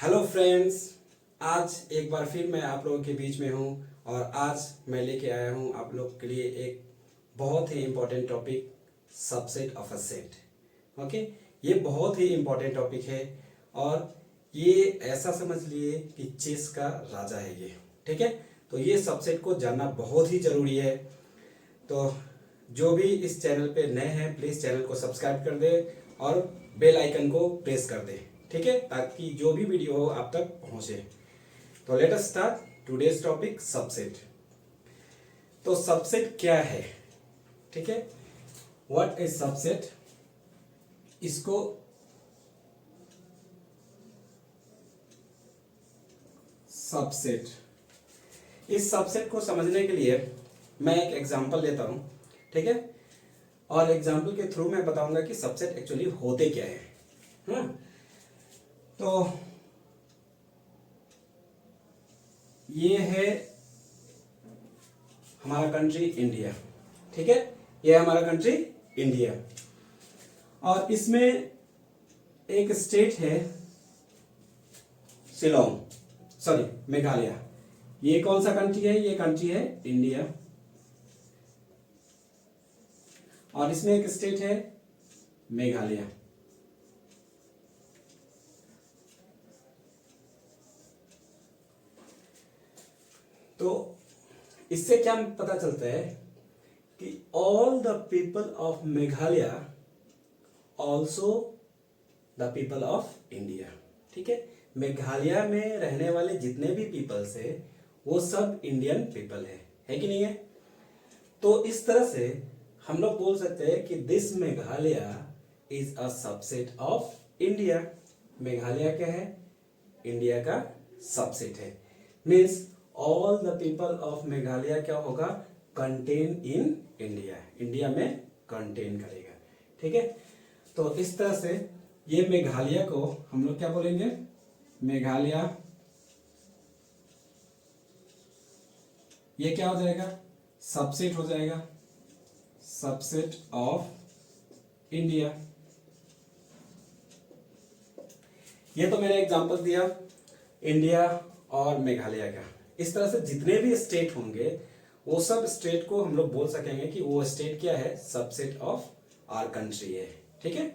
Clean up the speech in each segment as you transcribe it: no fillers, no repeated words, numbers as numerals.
Hello friends, आज एक बार फिर मैं आप लोगों के बीच में हूँ और आज मैं लेके आया हूँ आप लोग के लिए एक बहुत ही important topic, subset of a set. Okay, ये बहुत ही इम्पोर्टेंट टॉपिक है और ये ऐसा समझ लिए कि चेस का राजा है ये। ठीक है, तो ये सबसेट को जानना बहुत ही ज़रूरी है। तो जो भी इस चैनल पे नए हैं प्लीज़ चैनल को सब्सक्राइब कर दे और बेल आइकन को प्रेस कर दे, ठीक है, ताकि जो भी वीडियो हो आप तक पहुंचे। तो let us start today's topic, subset. तो सबसेट क्या है? ठीक है, व्हाट इज सबसेट? इसको सबसेट, इस सबसेट को समझने के लिए मैं एक एग्जांपल लेता हूं, ठीक है, और एग्जांपल के थ्रू मैं बताऊंगा कि सबसेट एक्चुअली होते क्या है। हाँ, तो ये है हमारा कंट्री इंडिया। ठीक है, ये है हमारा कंट्री इंडिया और इसमें एक स्टेट है शिलोंग, सॉरी मेघालय। ये कौन सा कंट्री है? ये कंट्री है इंडिया और इसमें एक स्टेट है मेघालय। तो इससे क्या पता चलता है कि all the people of Meghalaya also the people of India. ठीक है, मेघालय में रहने वाले जितने भी पीपल्स है वो सब इंडियन पीपल है कि नहीं है? तो इस तरह से हम लोग बोल सकते हैं कि this Meghalaya is a subset of India. Meghalaya क्या है? इंडिया का सबसेट है। Means all the people of Meghalaya क्या होगा? कंटेन इन इंडिया, इंडिया में कंटेन करेगा। ठीक है, तो इस तरह से ये मेघालय को हम लोग क्या बोलेंगे? मेघालय, ये क्या हो जाएगा? सबसेट हो जाएगा, सबसेट ऑफ इंडिया। ये तो मैंने एग्जांपल दिया इंडिया और मेघालय का। इस तरह से जितने भी स्टेट होंगे वो सब स्टेट को हम लोग बोल सकेंगे कि वो स्टेट क्या है? सबसेट ऑफ आवर कंट्री है। ठीक है,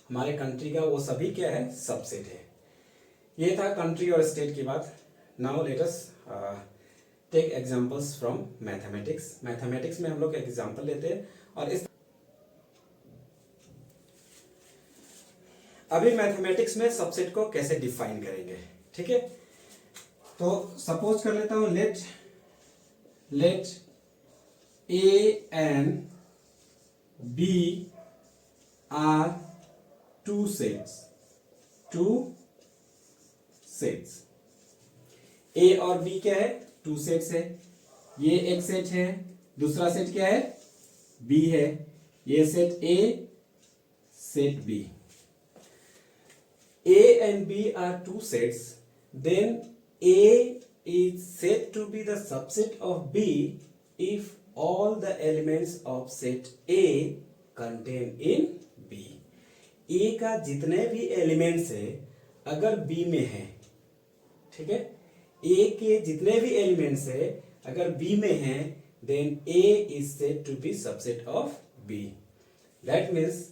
हमारे कंट्री का वो सभी क्या है? सबसेट है। ये था कंट्री और स्टेट की बात। Now let us take examples from mathematics. Mathematics में हम लोग एग्जांपल लेते हैं और इस अभी मैथमेटिक्स में सबसेट को कैसे डिफाइन करेंगे। ठीक है, तो सपोज कर लेता हूं, let A and B are two sets. A और बी क्या है? टू सेट्स है। ये एक सेट है, दूसरा सेट क्या है? बी है। ये set A, set B. A and B are two sets, then A is said to be the subset of B if all the elements of set A contain in B. A का जितने भी elements है अगर B में है, ठीक है, A के जितने भी एलिमेंट्स है अगर B में है, then A is said to be subset of B. That means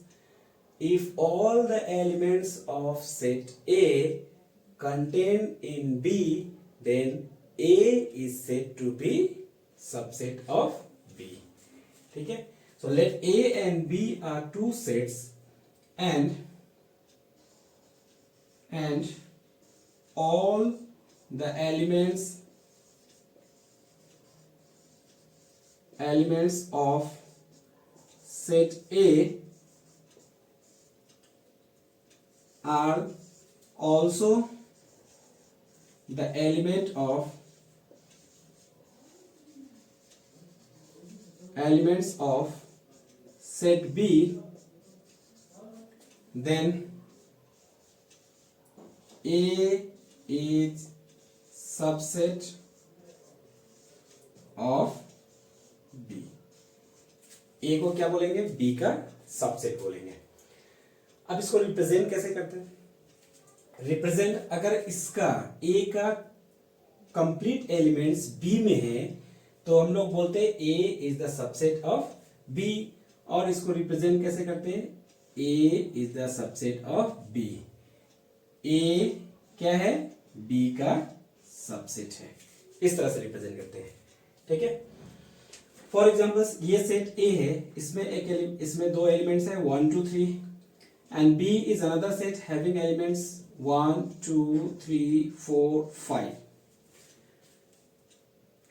if all the elements of set A contain in B, then A is said to be subset of B. ठीक है, so let A and B are two sets and all the elements of set A are also the elements of set B, then A is subset of B. A को क्या बोलेंगे? B का subset बोलेंगे। अब इसको represent कैसे करते हैं? रिप्रेजेंट, अगर इसका ए का कंप्लीट एलिमेंट्स बी में है तो हम लोग बोलते हैं A is the subset of B. और इसको रिप्रेजेंट कैसे करते हैं, A is the subset of B. A क्या है, बी का सबसेट है, इस तरह से रिप्रेजेंट करते हैं। ठीक है, फॉर एग्जाम्पल ये सेट ए है, इसमें दो एलिमेंट्स है 1 2 3 and B is another set having elements 1 2 3 4 5।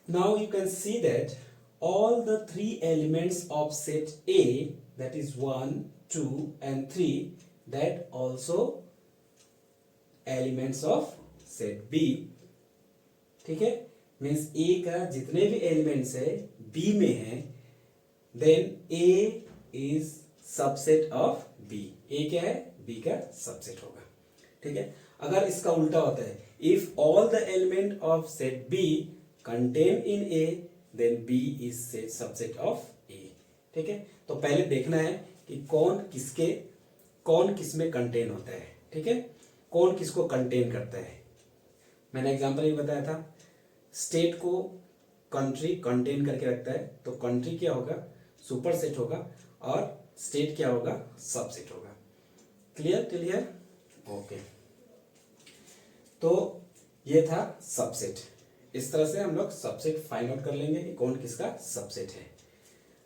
Now you can see that all the three elements of set A, that is 1 2 and 3, that also elements of set B। ठीक है, means A का जितने भी elements है B में है, then A is subset of B। A क्या है, B का सबसेट होगा। ठीक है, अगर इसका उल्टा होता है, if all the element of set B contain in A, then B is subset of A। ठीक है, तो पहले देखना है कि कौन किस में कंटेन होता है। ठीक है, कौन किसको कंटेन करता है। मैंने एग्जांपल ये बताया था, स्टेट को कंट्री कंटेन करके रखता है, तो कंट्री क्या होगा, सुपर सेट होगा, और स्टेट क्या होगा, सबसेट होगा। Clear till here? ओके, तो ये था सबसेट। इस तरह से हम लोग सबसेट फाइंड आउट कर लेंगे कि कौन किसका सबसेट है।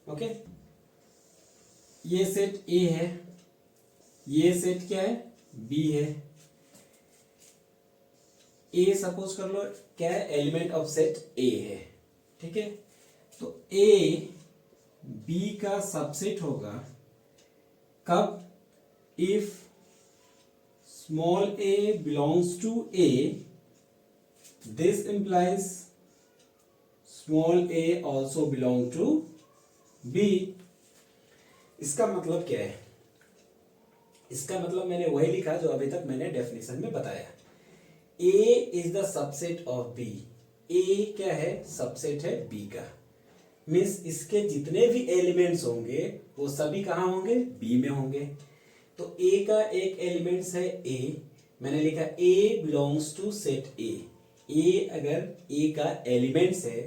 ओके, ये सेट ए है, ये सेट क्या है, बी है। ए सपोज कर लो क्या है, एलिमेंट ऑफ सेट ए है। ठीक है, तो ए बी का सबसेट होगा कब, if small A belongs to A, this implies small a also belong to B। इसका मतलब क्या है, इसका मतलब मैंने वही लिखा जो अभी तक मैंने डेफिनेशन में बताया। A is the subset of B। A क्या है, सबसेट है B का, मीन्स इसके जितने भी एलिमेंट्स होंगे वो सभी कहाँ होंगे, B में होंगे। तो A का एक एलिमेंट्स है A, मैंने लिखा A belongs to set A। A अगर A का एलिमेंट्स है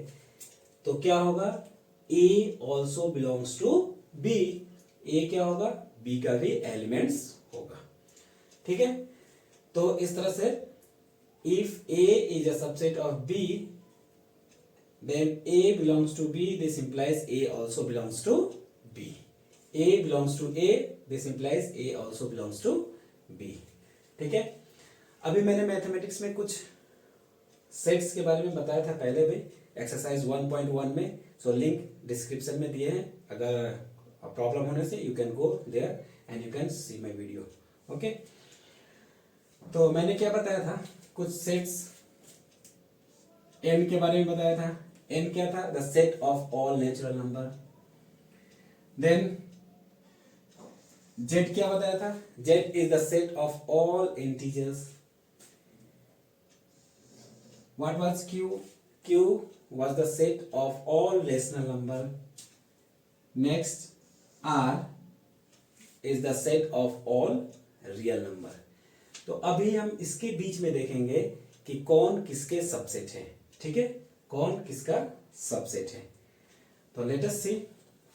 तो क्या होगा, A also belongs to B। A क्या होगा, B का भी एलिमेंट्स होगा। ठीक है, तो इस तरह से if A is a subset of B, then A belongs to B, this implies A also belongs to B। A belongs to A, this implies A also belongs to B। ठीक है, अभी मैंने मैथमेटिक्स में कुछ sets के बारे में बताया था पहले भी, एक्सरसाइज 1.1 में। सो लिंक डिस्क्रिप्शन में दिए हैं, अगर प्रॉब्लम होने से you can go there and you can see my video. Okay, तो मैंने क्या बताया था, कुछ सेट्स n के बारे में बताया था। n क्या था, the set of all natural number. Then z क्या बताया था, z is the set of all integers. What was Q? Q was the set of all rational number. Next, R is the set of all real number। तो अभी हम इसके बीच में देखेंगे कि कौन किसके सबसेट है। ठीक है, कौन किसका सबसेट है। तो लेट अस सी,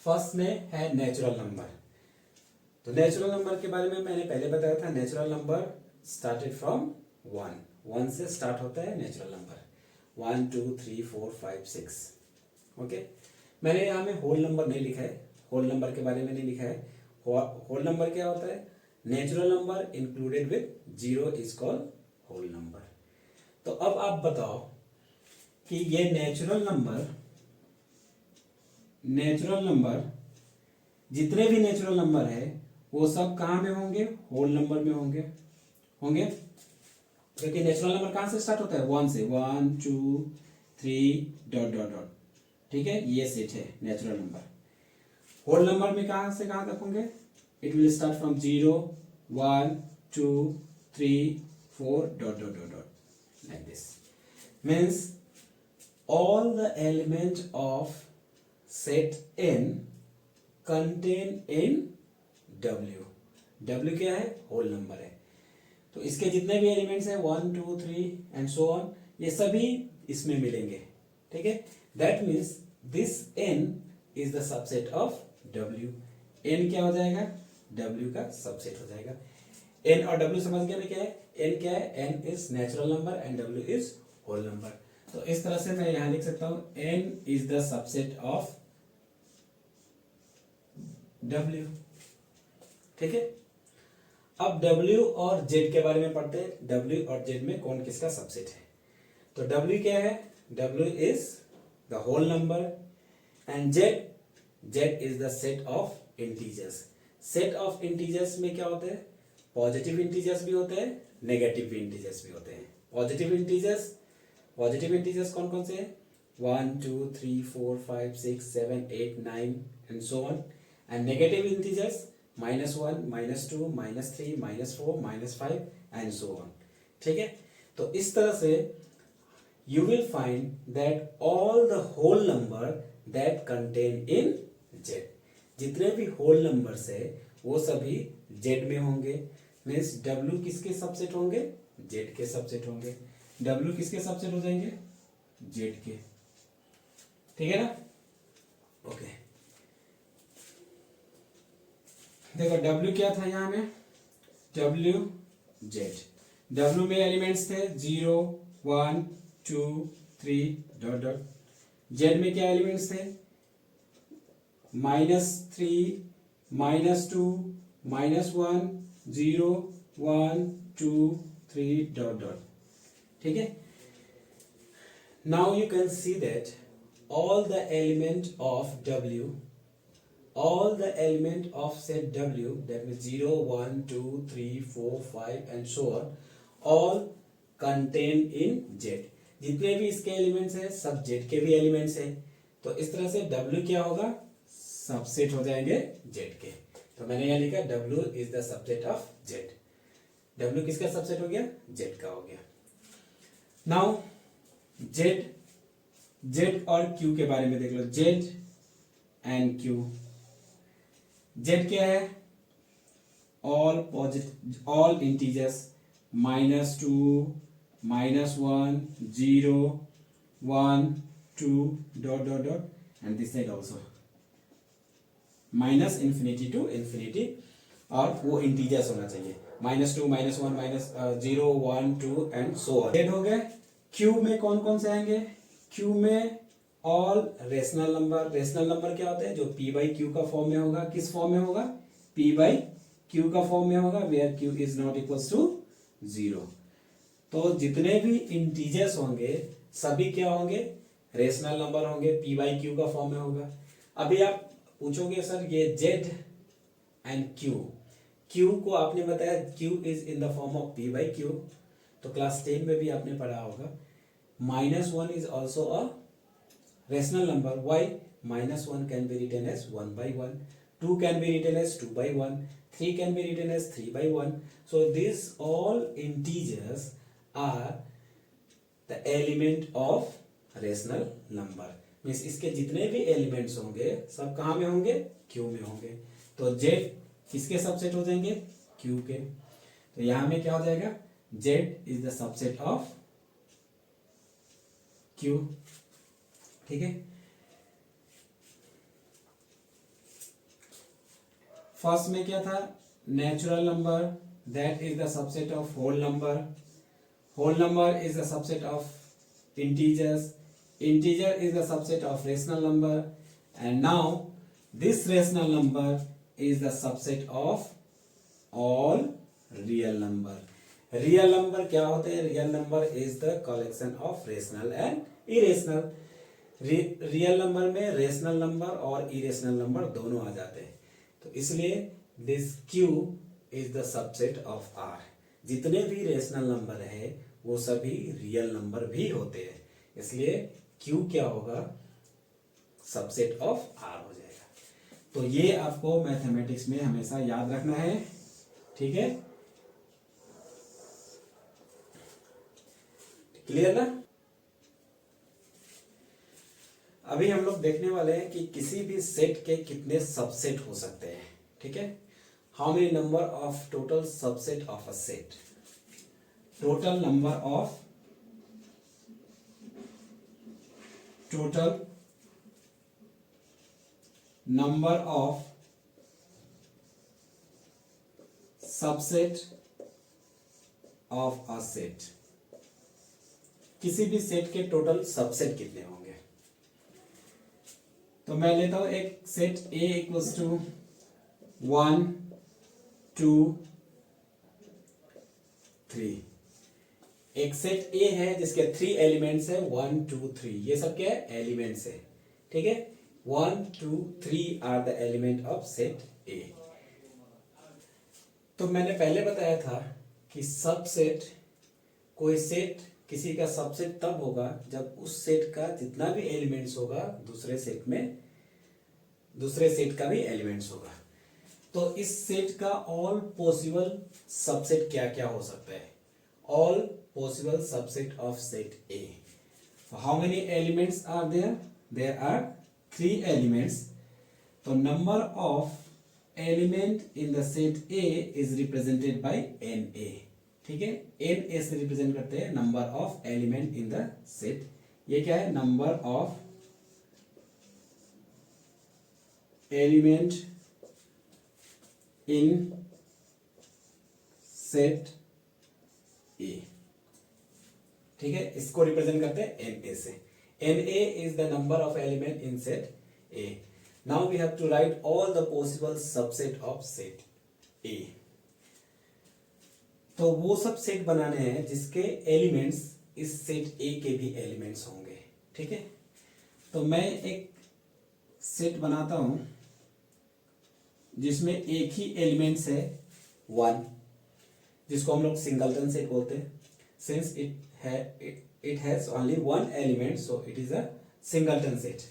फर्स्ट में है नेचुरल नंबर। तो नेचुरल नंबर के बारे में मैंने पहले बताया था, नेचुरल नंबर स्टार्टेड फ्रॉम 1 से स्टार्ट होता है नेचुरल नंबर, 1 2 3 4 5 6। ओके, मैंने यहाँ में होल नंबर नहीं लिखा है, होल नंबर के बारे में नहीं लिखा है। होल नंबर क्या होता है, natural number included with 0 is called whole number. तो अब आप बताओ कि ये नेचुरल नंबर जितने भी नेचुरल नंबर है वो सब कहाँ में होंगे, होल नंबर में होंगे, क्योंकि नेचुरल नंबर कहाँ से स्टार्ट होता है, 1 से, 1 2 3 डॉट डॉट डॉट। ठीक है, ये सेट है नेचुरल नंबर। होल नंबर में कहाँ से कहाँ तक होंगे, it will start from 0 1 2 3 4 dot dot dot dot like this. Means all the element of set n contain in W। W क्या है, होल नंबर है। तो इसके जितने भी एलिमेंट्स हैं 1 2 3 एंड सो ऑन, ये सभी इसमें मिलेंगे, ठीक है। That means this n is the subset of w। n क्या हो जाएगा, w का सबसेट हो जाएगा। n और w समझ गए ना क्या है, n क्या है, n is natural number and w is whole number. तो इस तरह से मैं यहां लिख सकता हूं n is the subset of w, ठीक है। अब w और z के बारे में पढ़ते हैं, w और z में कौन किसका सबसेट है। तो w क्या है, w is the whole number and z is the set of integers. Set of integers में क्या होते हैं, पॉजिटिव इंटीजर्स भी होते हैं, नेगेटिव भी इंटीजर्स भी होते हैं। पॉजिटिव इंटीजर्स कौन कौन से हैं, 1 2 3 4 5 6 7 8 9 and so on. And negative integers -1 -2 -3 -4 -5 and so on, ठीक है। तो इस तरह से you will find that all the whole number that contain in z, जितने भी whole numbers है वो सभी z में होंगे। मीन्स w किसके सबसेट होंगे, z के सबसेट होंगे। w किसके सबसेट हो जाएंगे, z के, ठीक है ना। ओके देखो w क्या था यहाँ में, w में एलिमेंट्स थे 0 1 2 3 डॉट डॉट। z में क्या एलिमेंट्स थे, -3 -2 -1 0 1 2 3 डॉट डॉट, ठीक है। Now you can see that all the element of w, all the element of set w, that means 0 1 2 3 4 5 and so on, all contained in z। जितने भी इसके elements हैं सब z के भी एलिमेंट्स हैं। तो इस तरह से w क्या होगा, सबसेट हो जाएंगे z के। तो मैंने यहाँ लिखा w is the subset of z। w किसका सबसेट हो गया, z का हो गया। नाउ z और q के बारे में देख लो, z एंड q। z क्या है, all integers -2 -1 0 1 2 dot dot dot and this side also -∞ to ∞, और वो इंटीजर्स होना चाहिए, -2 -1 0 1 2 एंड सो ऑन। z हो गए। q में कौन कौन से आएंगे, q में all rational number. Rational number क्या होता है, जो p बाई क्यू का फॉर्म में होगा। किस फॉर्म में होगा, p बाई क्यू का फॉर्म में होगा, where q is not equals to 0। तो जितने भी इंटीजर्स होंगे सभी क्या होंगे, रेशनल नंबर होंगे, p बाई क्यू का फॉर्म में होगा। अभी आप पूछोगे सर ये z एंड q को आपने बताया q is in the form of p by Q, तो क्लास 10 में भी आपने पढ़ा होगा। -1 is also a rational number. Why? -1 can be written as 1 by 1, 2 can be written as 2 by 1, 3 can be written as 3 by 1. So these all integers are the element of rational number. Means इसके जितने भी elements होंगे सब कहाँ में होंगे, Q में होंगे। तो Z किसके सबसेट हो जाएंगे, Q के। तो यहाँ में क्या हो जाएगा, Z is the subset of Q, ठीक है। फर्स्ट में क्या था, natural number, that is the subset of whole number. Whole number is the subset of integers. Integer is the subset of rational number. And now this rational number is the subset of all real number. Real number क्या होते हैं, real number is the collection of rational and irrational. Real number में rational number और irrational number दोनों आ जाते हैं। तो इसलिए this Q is the subset of R। जितने भी रेशनल नंबर है वो सभी रियल नंबर भी होते हैं, इसलिए Q क्या होगा, सबसेट ऑफ R हो जाएगा। तो ये आपको मैथमेटिक्स में हमेशा याद रखना है, ठीक है, क्लियर ना। अभी हम लोग देखने वाले हैं कि किसी भी सेट के कितने सबसेट हो सकते हैं, ठीक है। How many number of total subset of a set. total number of subset of a set, किसी भी सेट के टोटल सबसेट कितने होंगे। तो मैं लेता हूं एक सेट A इक्वल्स टू 1 2 3। एक सेट A है जिसके 3 एलिमेंट्स है 1 2 3, ये सब क्या है एलिमेंट्स है, ठीक है। 1 2 3 are the element of set A। तो मैंने पहले बताया था कि सबसेट, कोई सेट किसी का सबसेट तब होगा जब उस सेट का जितना भी एलिमेंट्स होगा दूसरे सेट में दूसरे सेट का भी एलिमेंट्स होगा। तो इस सेट का ऑल पॉसिबल सबसेट क्या क्या हो सकता है। All possible subset of set A. How many elements are there? There are 3 elements. तो number of element in the set A is represented by N A, ठीक है। एन ए से represent करते हैं number of element in the set. ये क्या है? Number of element in set A, ठीक है। इसको रिप्रेजेंट करते हैं एन ए से। N A is the number of element in set A. Now we have to write all the possible subset of set A. तो वो सब set बनाने हैं जिसके एलिमेंट्स इस सेट ए के भी एलिमेंट्स होंगे, ठीक है। तो मैं एक सेट बनाता हूं जिसमें एक ही एलिमेंट्स है 1, जिसको हम लोग सिंगलटन सेट बोलते हैं। Since it has only 1 element so it is a singleton set.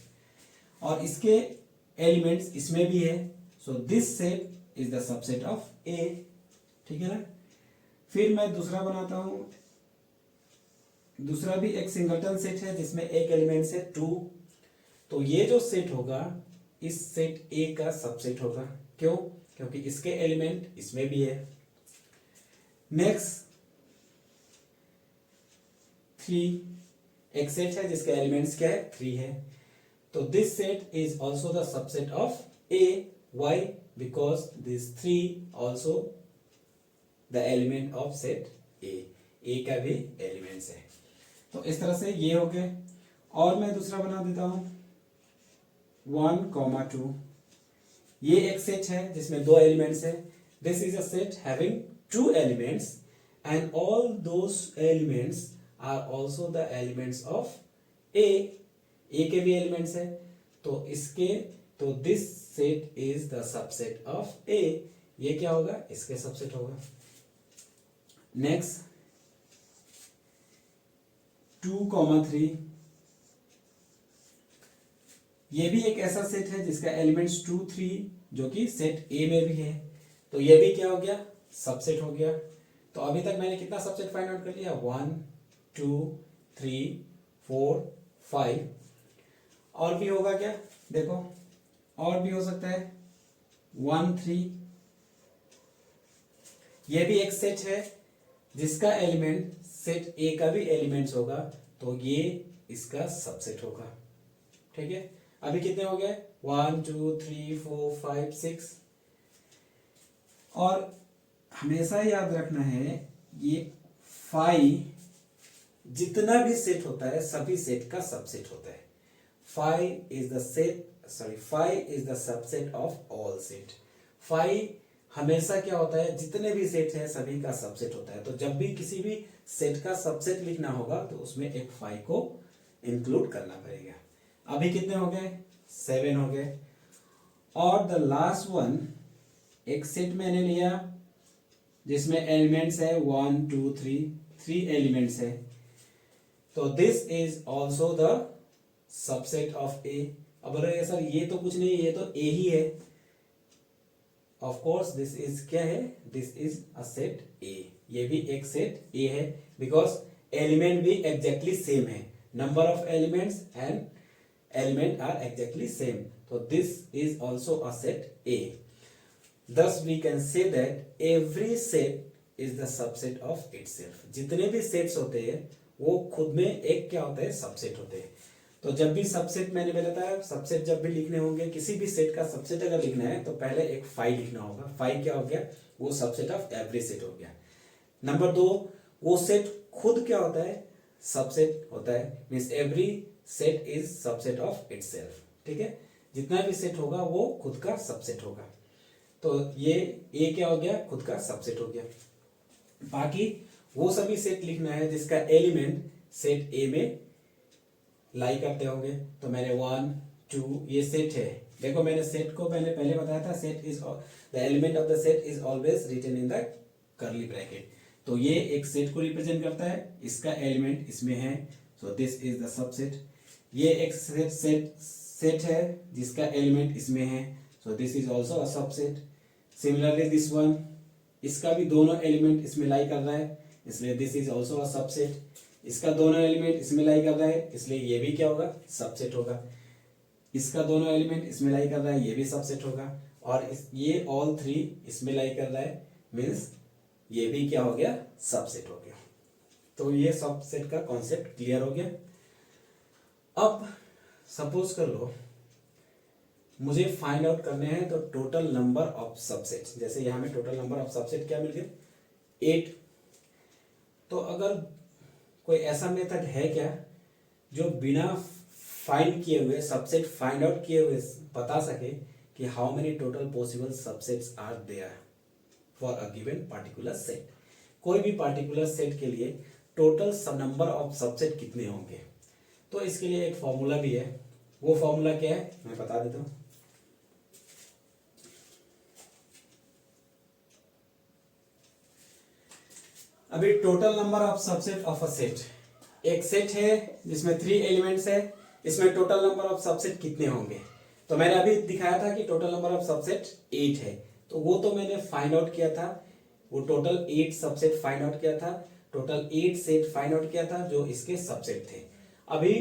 और इसके एलिमेंट्स इसमें भी है, so this set is the subset of A, ठीक है ना। फिर मैं दूसरा बनाता हूं, दूसरा भी एक सिंगलटन सेट है जिसमें एक एलिमेंट है 2। तो ये जो सेट होगा इस सेट ए का सबसेट होगा। क्यों? क्योंकि इसके एलिमेंट इसमें भी है। नेक्स्ट 3, एक सेट है जिसके एलिमेंट्स क्या है 3 है। तो this set is also the subset of A. Why? Because this 3 also the element of set A. A का भी एलिमेंट्स है। तो इस तरह से ये हो गए। और मैं दूसरा बना देता हूं 1, 2। ये एक सेट है जिसमें 2 एलिमेंट्स है। This is a set having 2 elements and all those elements are also the elements of A. A के भी एलिमेंट्स है। तो this set is the subset of A. ये क्या होगा? इसके सबसेट होगा। नेक्स्ट 2, 3। ये भी एक ऐसा सेट है जिसका एलिमेंट्स 2, 3 जो कि सेट ए में भी है। तो ये भी क्या हो गया? सबसेट हो गया। तो अभी तक मैंने कितना सबसेट फाइंड आउट कर लिया? 1 2 3 4 5। और भी होगा क्या? देखो और भी हो सकता है 1 3। ये भी एक सेट है जिसका एलिमेंट सेट ए का भी एलिमेंट्स होगा। तो ये इसका सबसेट होगा, ठीक है। अभी कितने हो गए? 1 2 3 4 5 6। और हमेशा याद रखना है ये 5 जितना भी सेट होता है सभी सेट का सबसेट होता है। 5 is the subset of all set. 5 हमेशा क्या होता है? जितने भी सेट है सभी का सबसेट होता है। तो जब भी किसी भी सेट का सबसेट लिखना होगा तो उसमें एक 5 को इंक्लूड करना पड़ेगा। अभी कितने हो गए? 7 हो गए। और द लास्ट वन, एक सेट मैंने लिया जिसमें एलिमेंट्स है 1 2 3 एलिमेंट्स है। तो this is also the subset of A. अब बोलोगे सर ये तो कुछ नहीं, ये तो ए ही है। ऑफ कोर्स दिस इज क्या है? This is a set A. ये भी एक सेट ए है बिकॉज एलिमेंट भी एग्जैक्टली सेम है। Number of elements and element are exactly same. तो this is also a set A. Thus we can say that every set is the subset of itself. जितने भी sets होते हैं वो खुद में एक क्या होता है, सबसेट होते हैं। तो जब भी सबसेट, मैंने बताया सबसेट जब भी लिखने होंगे, किसी भी सेट का सबसेट अगर लिखना है तो पहले एक फाई लिखना होगा। फाई क्या हो गया, वो सबसेट ऑफ एवरी सेट हो गया। नंबर 2, वो सेट खुद क्या होता है, सबसेट होता है, means every set is subset of itself. ठीक है, जितना भी सेट होगा वो खुद का सबसेट होगा। तो ये ए क्या हो गया, खुद का सबसेट हो गया। बाकी वो सभी सेट लिखना है जिसका एलिमेंट सेट ए में लाई करते होंगे। तो मैंने 1 2 ये सेट है। देखो मैंने सेट को मैंने पहले बताया था, set is the element of the set is always written in the curly bracket. तो ये एक सेट को रिप्रेजेंट करता है, इसका एलिमेंट इसमें है, so this is the subset. ये एक सेट है जिसका एलिमेंट इसमें है, so this is also a subset. Similarly this one, इसका भी दोनों एलिमेंट इसमें लाई कर रहा है, इसलिए this is also a subset. इसका दोनों एलिमेंट इसमें लाई कर रहा है, इसलिए ये भी क्या होगा, सबसेट होगा। इसका दोनों एलिमेंट इसमें लाई कर रहा है, ये भी सबसेट होगा। और ये ऑल 3 इसमें लाई कर रहा है, मीन्स ये भी क्या हो गया, सबसेट हो गया। तो ये सबसेट का कॉन्सेप्ट क्लियर हो गया। अब सपोज कर लो मुझे फाइंड आउट करने हैं तो टोटल नंबर ऑफ सबसेट्स, जैसे यहां में टोटल नंबर ऑफ सबसेट क्या मिल गया, 8। तो अगर कोई ऐसा मेथड है क्या जो बिना फाइंड किए हुए, सबसेट फाइंड आउट किए हुए बता सके कि how many total possible subsets are there for a given particular set. कोई भी पार्टिकुलर सेट के लिए टोटल नंबर ऑफ सबसेट कितने होंगे। तो इसके लिए एक फॉर्मूला भी है, वो फॉर्मूला क्या है मैं बता देता हूं। अभी total number of subset of a set, एक सेट है जिसमें 3 एलिमेंट्स है, इसमें टोटल नंबर ऑफ सबसेट कितने होंगे। तो मैंने अभी दिखाया था कि टोटल नंबर ऑफ सबसेट 8 है, तो वो तो मैंने फाइंड आउट किया था, वो टोटल 8 सबसेट फाइंड आउट किया था, टोटल 8 सेट फाइंड आउट किया था जो इसके सबसेट थे। अभी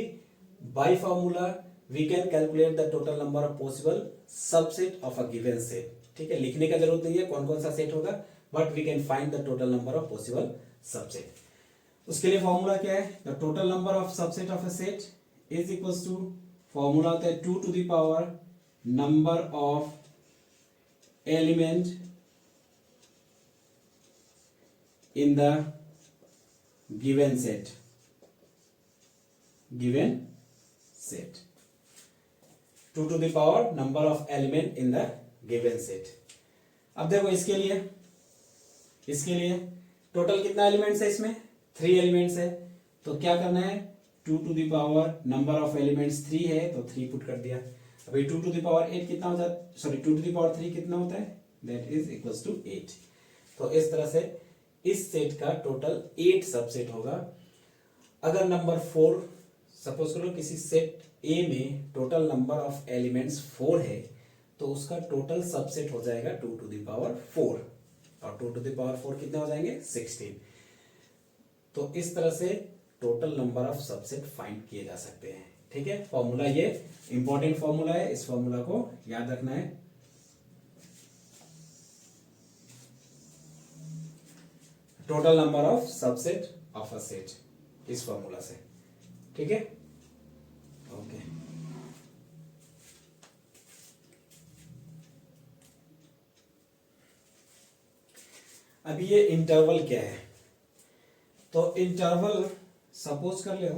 by formula we can calculate the total number of possible subset of a given set. ठीक है, लिखने का जरूरत नहीं है कौन कौन सा सेट होगा, but we can find the total number of possible subset. उसके लिए फॉर्मूला क्या है, the total number of subset of a set is equals to, formula होता है 2 to the power number of element in the given set, given set, 2 to the power number of element in the given set. अब देखो इसके लिए total कितना elements है, इसमें 3 elements है, तो क्या करना है, 2 to the power number of elements 3 है तो 3 पुट कर दिया। अभी 2 टू द पावर 8 कितना होता है, सॉरी 2 टू द पावर 3 कितना होता है, दैट इज इक्वल्स टू 8। तो इस तरह से इस सेट का टोटल 8 सबसेट होगा। अगर नंबर 4, सपोज करो किसी सेट ए में टोटल नंबर ऑफ एलिमेंट्स 4 है, तो उसका टोटल सबसेट हो जाएगा 2 टू द पावर 4, और 2 टू द पावर 4 कितने हो जाएंगे, 16। तो इस तरह से total number of subset find किए जा सकते हैं। ठीक है, फॉर्मूला ये इंपॉर्टेंट फॉर्मूला है, इस फॉर्मूला को याद रखना है। Total number of subset of a set, इस फॉर्मूला से। ठीक है, ओके। अभी ये इंटरवल क्या है, तो इंटरवल सपोज कर लो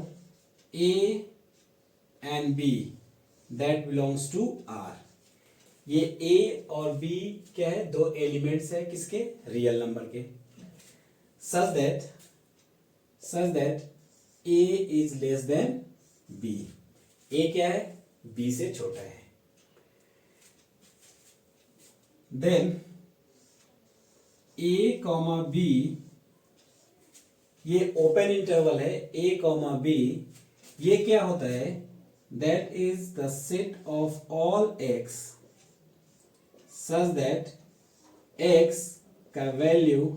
A and B that belongs to R. ये ए और बी क्या है, 2 एलिमेंट्स है किसके, रियल नंबर के, such that A is less than B. A क्या है, बी से छोटा है। देन ए कॉमा बी, ये ओपन इंटरवल है, ए कॉमा बी, ये क्या होता है, that is the set of all x such that X का वैल्यू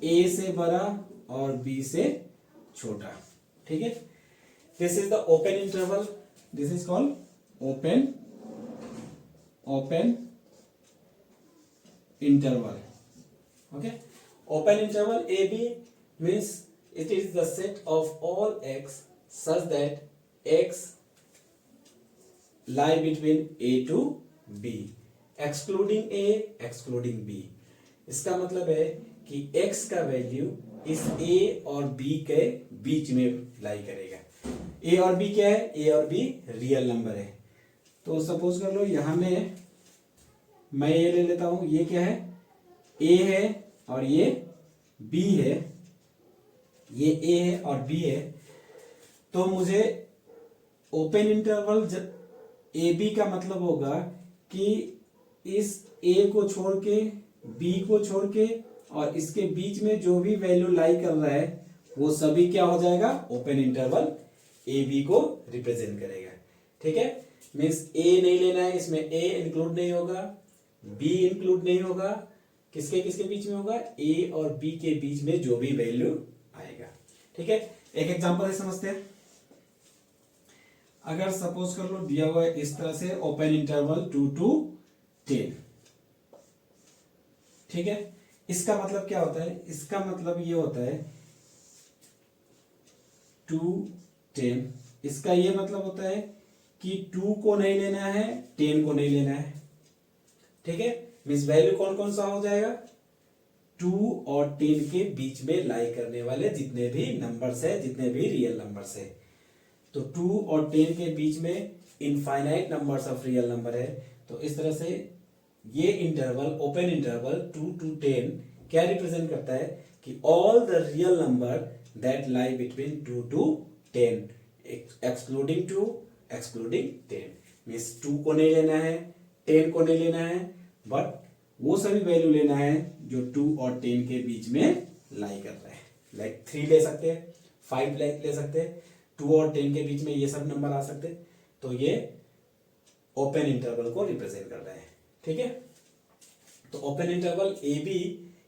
ए से बड़ा और बी से छोटा। ठीक है, this is the open interval, this is called open interval. Okay, open interval A B means it is the set of all x such that x lie between a to b excluding a excluding b। इसका मतलब है कि x का value इस a और b के बीच में लाई करेगा। a और b क्या है? a और b रियल नंबर है। तो सपोज कर लो यहां में मैं ये ले लेता हूं, ये क्या है? a है और ये b है, ये a है और b है। तो मुझे ओपन इंटरवल ए बी का मतलब होगा कि इस ए को छोड़ के बी को छोड़ के और इसके बीच में जो भी वैल्यू लाई कर रहा है वो सभी क्या हो जाएगा? ओपन इंटरवल ए बी को रिप्रेजेंट करेगा। ठीक है, मीन्स ए नहीं लेना है, इसमें ए इंक्लूड नहीं होगा, बी इंक्लूड नहीं होगा, किसके किसके बीच में होगा? ए और बी के बीच में जो भी वैल्यू आएगा। ठीक है, एक एग्जांपल है, समझते हैं। अगर सपोज कर लो दिया हुआ है इस तरह से ओपन इंटरवल 2 to 10। ठीक है, इसका मतलब क्या होता है? इसका मतलब ये होता है 2 10। इसका ये मतलब होता है कि 2 को नहीं लेना है, 10 को नहीं लेना है। ठीक है, मीन्स वैल्यू कौन कौन सा हो जाएगा? 2 और 10 के बीच में लाई करने वाले जितने भी नंबर्स है, जितने भी रियल नंबर्स है। तो 2 और 10 के बीच में infinite numbers of real number है। तो इस तरह से ये इंटरवल, ओपन इंटरवल 2 to 10 क्या रिप्रेजेंट करता है? कि all the real number that lie between 2 to 10 excluding 2 excluding 10। Means 2 को नहीं लेना है, 10 को नहीं लेना है, बट वो सभी वैल्यू लेना है जो 2 और 10 के बीच में लाई कर रहा है। लाइक 3 ले सकते हैं, 5 ले सकते हैं, 2 और 10 के बीच में ये सब नंबर आ सकते। तो ये ओपन इंटरवल को रिप्रेजेंट कर रहा है। ठीक है, तो ओपन इंटरवल ए बी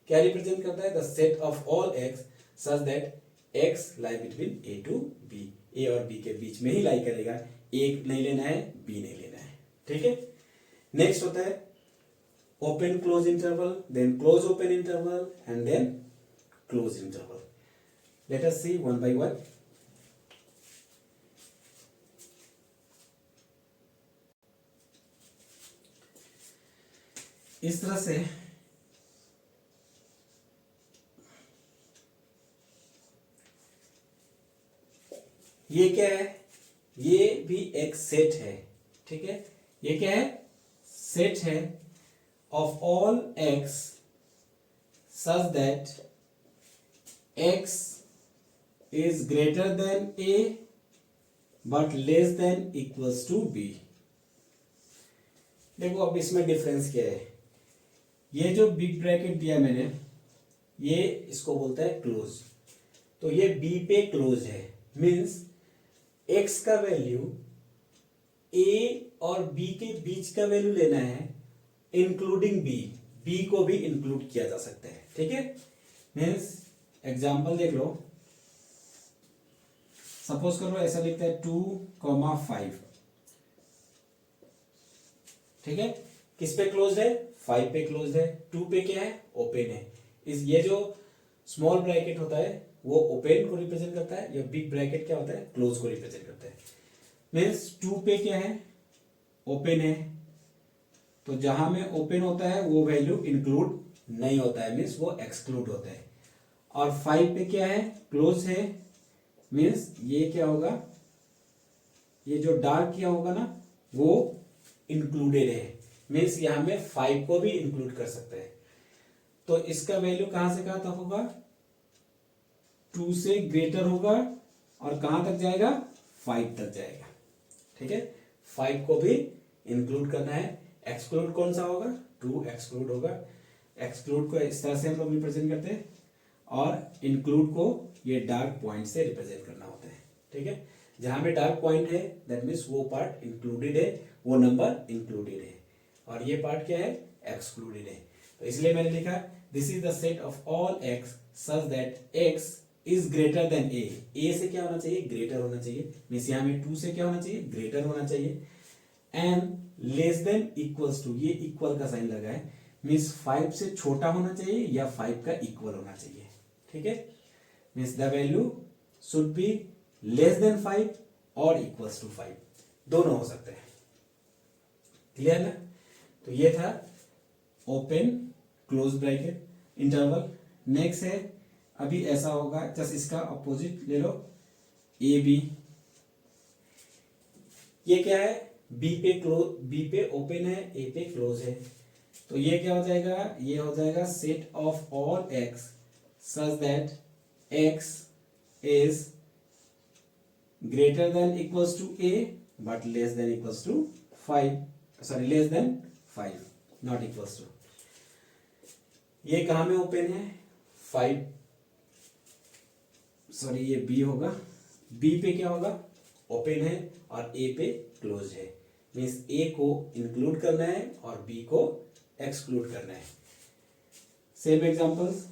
क्या रिप्रेजेंट करता है? The set of all x such that X lie between A to B. A और बी के बीच में ही लाई करेगा, ए नहीं लेना है, बी नहीं लेना है। ठीक है, नेक्स्ट होता है open close interval, then close open interval and then close interval. Let us see one by one. इस तरह से ये क्या है? ये भी एक सेट है। ठीक है, ये क्या है? सेट है of all x such that x is greater than a but less than equals to b. देखो अब इसमें डिफरेंस क्या है? ये जो बिग ब्रैकेट दिया मैंने, ये इसको बोलता है क्लोज। तो ये बी पे क्लोज है, मींस एक्स का वैल्यू ए और बी के बीच का वैल्यू लेना है इंक्लूडिंग बी। बी को भी इंक्लूड किया जा सकता है। ठीक है, मींस एग्जांपल देख लो। सपोज करो ऐसा लिखता है 2,5। ठीक है, किस पे क्लोज है? 5 पे क्लोज है। 2 पे क्या है? ओपन है। इस ये जो स्मॉल ब्रैकेट होता है वो ओपन को रिप्रेजेंट करता है, या बिग ब्रैकेट क्या होता है? क्लोज को रिप्रेजेंट करता है। मीन्स 2 पे क्या है? ओपन है। तो जहां में ओपन होता है वो वैल्यू इंक्लूड नहीं होता है, मीन्स वो एक्सक्लूड होता है। और 5 पे क्या है? क्लोज है। मीन्स ये क्या होगा? ये जो डार्क किया होगा ना वो इंक्लूडेड है, मीन्स यहां में 5 को भी इंक्लूड कर सकते हैं। तो इसका वैल्यू कहां से कहां तक होगा? 2 से ग्रेटर होगा और कहां तक जाएगा? 5 तक जाएगा। ठीक है, 5 को भी इंक्लूड करना है। एक्सक्लूड कौन सा होगा? 2 एक्सक्लूड होगा। एक्सक्लूड को इस तरह से हम लोग रिप्रेजेंट करते हैं और इंक्लूड को ये डार्क पॉइंट से रिप्रेजेंट करना होता है। ठीक है, जहां पे डार्क पॉइंट है दैट मीन्स वो पार्ट इंक्लूडेड है, वो नंबर इंक्लूडेड है, और ये पार्ट क्या है? एक्सक्लूडेड है। तो इसलिए मैंने लिखा this is the set of all x such that x is greater than A. A से क्या होना चाहिए? ग्रेटर होना चाहिए। मीन्स यहां में 2 से क्या होना चाहिए? ग्रेटर होना चाहिए। And less than equals to, ये इक्वल का साइन लगा है, मीन्स 5 से छोटा होना चाहिए या 5 का इक्वल होना चाहिए, ठीक है। Means the value should be less than 5 और इक्वल्स टू 5, दोनों हो सकते हैं। क्लियर ना? तो ये था open close bracket interval. Next है, अभी ऐसा होगा, जस्ट इसका अपोजिट ले लो, ए बी। ये क्या है? बी पे ओपन है, ए पे क्लोज है। तो ये क्या हो जाएगा? ये हो जाएगा set of all x such that x is greater than equals to A but less than equals to 5, sorry less than 5, not equals to. ये कहां में ओपन है? 5, सॉरी ये बी होगा, बी पे क्या होगा? ओपन है और ए पे क्लोज है। मीन्स ए को इंक्लूड करना है और बी को एक्सक्लूड करना है। सेम एग्जांपल्स,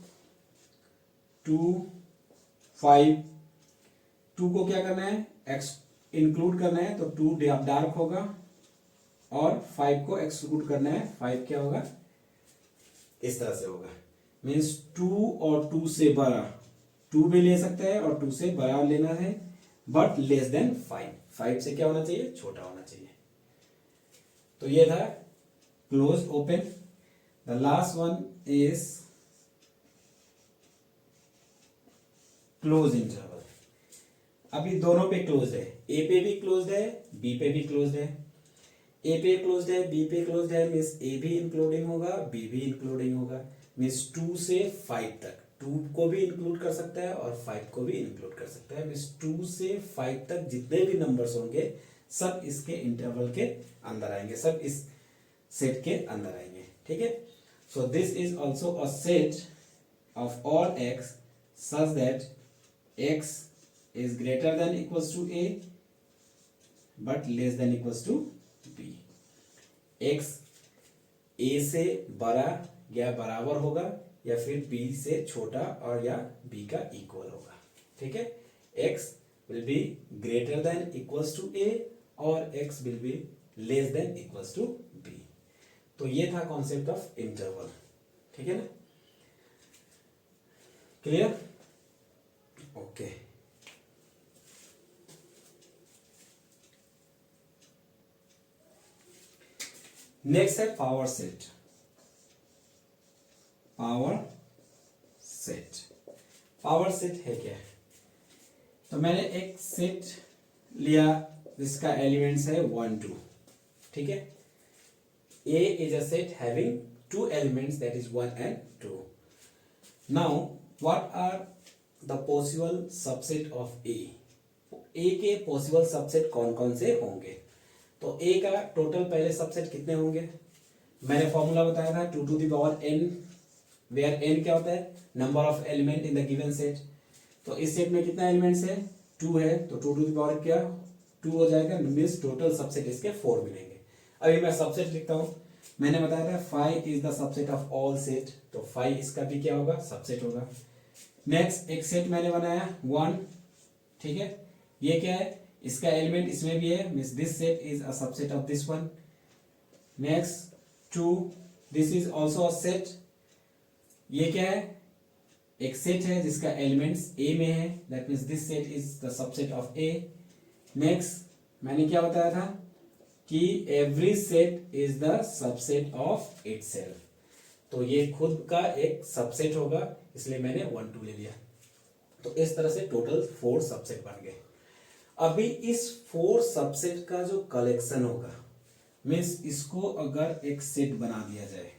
2 5, 2 को क्या करना है? इंक्लूड करना है, तो 2 डार्क होगा और 5 को एक्सक्लूड करना है, 5 क्या होगा? इस तरह से होगा। मीन्स 2 और 2 से बड़ा, 2 भी ले सकता है और 2 से बड़ा लेना है, बट लेस देन 5, 5 से क्या होना चाहिए? छोटा होना चाहिए। तो ये था close open. The last one is close interval. अभी दोनों पे क्लोज है, ए पे भी क्लोज है, बी पे भी क्लोज है। ए पे क्लोज है, बी पे क्लोज है, मीन्स ए भी इंक्लूडिंग होगा, बी भी इंक्लूडिंग होगा। मीन्स 2 से 5 तक, 2 को भी इंक्लूड कर सकता है और 5 को भी इंक्लूड कर सकता है। मीन्स 2 से 5 तक जितने भी नंबर्स होंगे सब इसके इंटरवल के अंदर आएंगे, सब इस सेट के अंदर आएंगे, ठीक है। So this is also a set of all x such that x is greater than equals to A but less than equals to B. X A से बड़ा या बराबर होगा या फिर बी से छोटा और या बी का इक्वल होगा, ठीक है। X will be greater than equals to A और X will be less than equals to B. तो ये था कॉन्सेप्ट ऑफ इंटरवल, ठीक है ना? क्लियर? ओके। नेक्स्ट है power set. Power set, power set है क्या? तो मैंने एक सेट लिया जिसका एलिमेंट्स है 1 2, ठीक है। A is a set having 2 elements, that is 1 and 2. Now what are the possible subset of A? A के पॉसिबल सबसेट कौन कौन से होंगे? तो A का टोटल पहले सबसेट कितने होंगे? मैंने फॉर्मूला बताया था 2 to the power n, where n क्या होता है? Number of element in the given set. तो इस सेट में कितना एलिमेंट्स है? 2 है, तो 2 to the power क्या 2 हो जाएगा। मीन्स टोटल सबसेट इसके 4 मिलेंगे। अभी मैं सबसेट लिखता हूं। मैंने बताया था 5 is the subset of all set, तो 5 इसका भी क्या होगा? सबसेट होगा। नेक्स्ट एक सेट मैंने बनाया 1, ठीक है। ये क्या है? इसका एलिमेंट इसमें भी है, means this set is a subset of this one. Next 2, this is also a set. ये क्या है? एक सेट है जिसका एलिमेंट्स ए में है, that means this set is the subset of A. Next मैंने क्या बताया था कि every set is the subset of itself, तो ये खुद का एक सबसेट होगा, इसलिए मैंने 1 2 ले लिया। तो इस तरह से टोटल 4 सबसेट बन गए। अभी इस 4 सबसेट का जो कलेक्शन होगा, मीन्स इसको अगर एक सेट बना दिया जाए,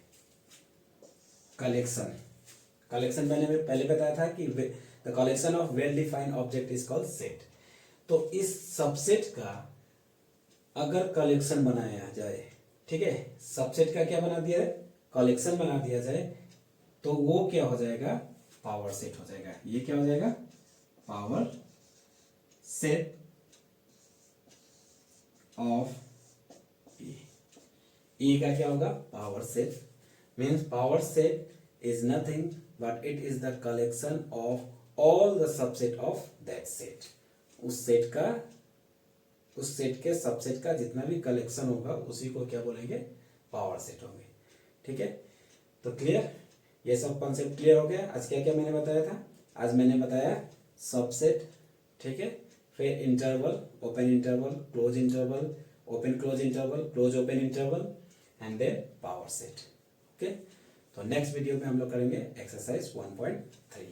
कलेक्शन मैंने पहले बताया था कि the collection of well defined object is called set. तो इस सबसेट का अगर कलेक्शन बनाया जाए, ठीक है, सबसेट का क्या बना दिया है? कलेक्शन बना दिया जाए, तो वो क्या हो जाएगा? पावर सेट हो जाएगा। ये क्या हो जाएगा? पावर सेट ऑफ ए का क्या होगा? Power set. Means power set is nothing but it is the collection of all the subset of that set. उस सेट के सबसेट का जितना भी कलेक्शन होगा उसी को क्या बोलेंगे? पावर सेट होंगे, ठीक है। तो क्लियर, ये सब कॉन्सेप्ट क्लियर हो गया। आज क्या क्या मैंने बताया था? आज मैंने बताया सबसेट, ठीक है, फिर interval, open interval, close interval, open close interval, close open interval and then power set. Okay, तो नेक्स्ट वीडियो में हम लोग करेंगे एक्सरसाइज 1.3।